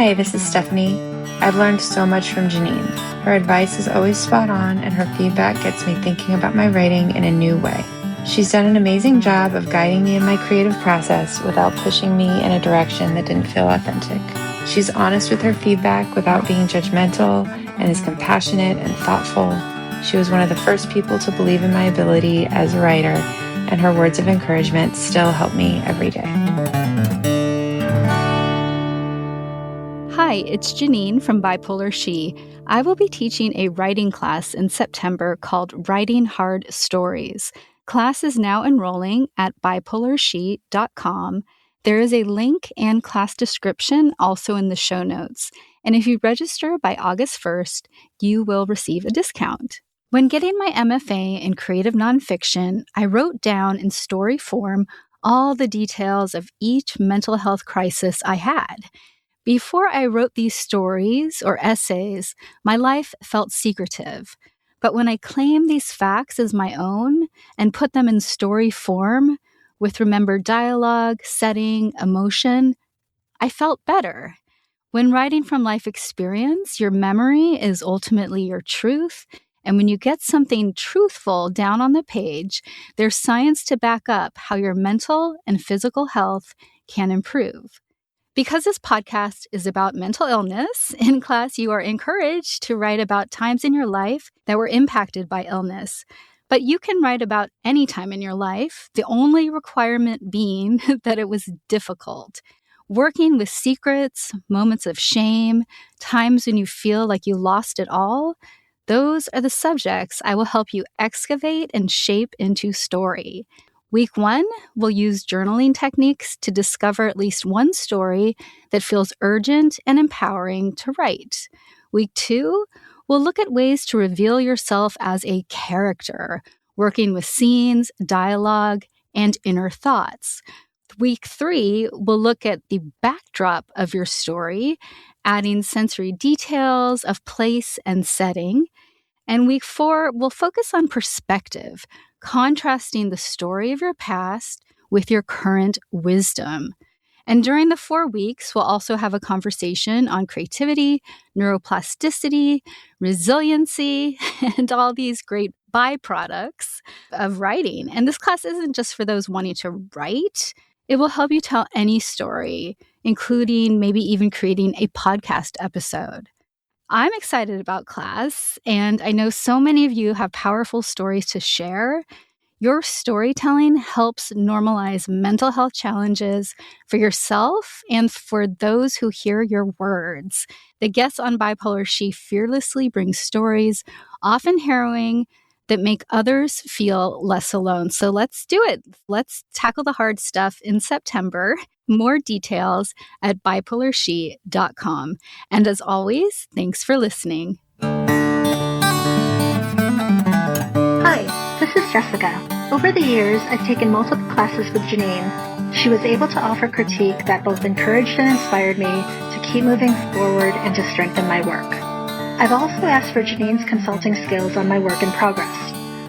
Hi, this is Stephanie. I've learned so much from Janine. Her advice is always spot on, and her feedback gets me thinking about my writing in a new way. She's done an amazing job of guiding me in my creative process without pushing me in a direction that didn't feel authentic. She's honest with her feedback without being judgmental and is compassionate and thoughtful. She was one of the first people to believe in my ability as a writer, and her words of encouragement still help me every day. Hi, it's Janine from Bipolar She. I will be teaching a writing class in September called Writing Hard Stories. Class is now enrolling at bipolarshe.com. There is a link and class description also in the show notes. And if you register by August 1st, you will receive a discount. When getting my MFA in creative nonfiction, I wrote down in story form all the details of each mental health crisis I had. Before I wrote these stories or essays, my life felt secretive. But when I claimed these facts as my own and put them in story form with remembered dialogue, setting, emotion, I felt better. When writing from life experience, your memory is ultimately your truth. And when you get something truthful down on the page, there's science to back up how your mental and physical health can improve. Because this podcast is about mental illness, in class you are encouraged to write about times in your life that were impacted by illness. But you can write about any time in your life, the only requirement being that it was difficult. Working with secrets, moments of shame, times when you feel like you lost it all, those are the subjects I will help you excavate and shape into story. Week 1, we'll use journaling techniques to discover at least one story that feels urgent and empowering to write. Week 2, we'll look at ways to reveal yourself as a character, working with scenes, dialogue, and inner thoughts. Week 3, we'll look at the backdrop of your story, adding sensory details of place and setting. And week 4, we'll focus on perspective, contrasting the story of your past with your current wisdom. And during the 4 weeks, we'll also have a conversation on creativity, neuroplasticity, resiliency, and all these great byproducts of writing. And this class isn't just for those wanting to write. It will help you tell any story, including maybe even creating a podcast episode. I'm excited about class, and I know so many of you have powerful stories to share. Your storytelling helps normalize mental health challenges for yourself and for those who hear your words. The guests on Bipolar She fearlessly bring stories, often harrowing, that make others feel less alone. So let's do it. Let's tackle the hard stuff in September. More details at bipolarshe.com. And as always, thanks for listening. Hi, this is Jessica. Over the years, I've taken multiple classes with Janine. She was able to offer critique that both encouraged and inspired me to keep moving forward and to strengthen my work. I've also asked for Janine's consulting skills on my work in progress.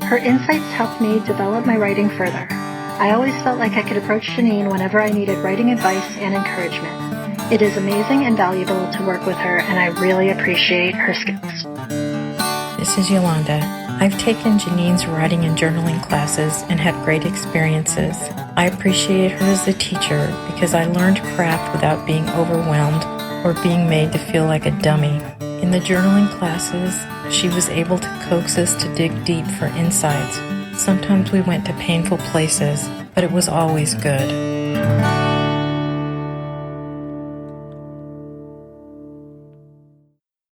Her insights helped me develop my writing further. I always felt like I could approach Janine whenever I needed writing advice and encouragement. It is amazing and valuable to work with her, and I really appreciate her skills. This is Yolanda. I've taken Janine's writing and journaling classes and had great experiences. I appreciate her as a teacher because I learned craft without being overwhelmed or being made to feel like a dummy. In the journaling classes, she was able to coax us to dig deep for insights. Sometimes we went to painful places, but it was always good.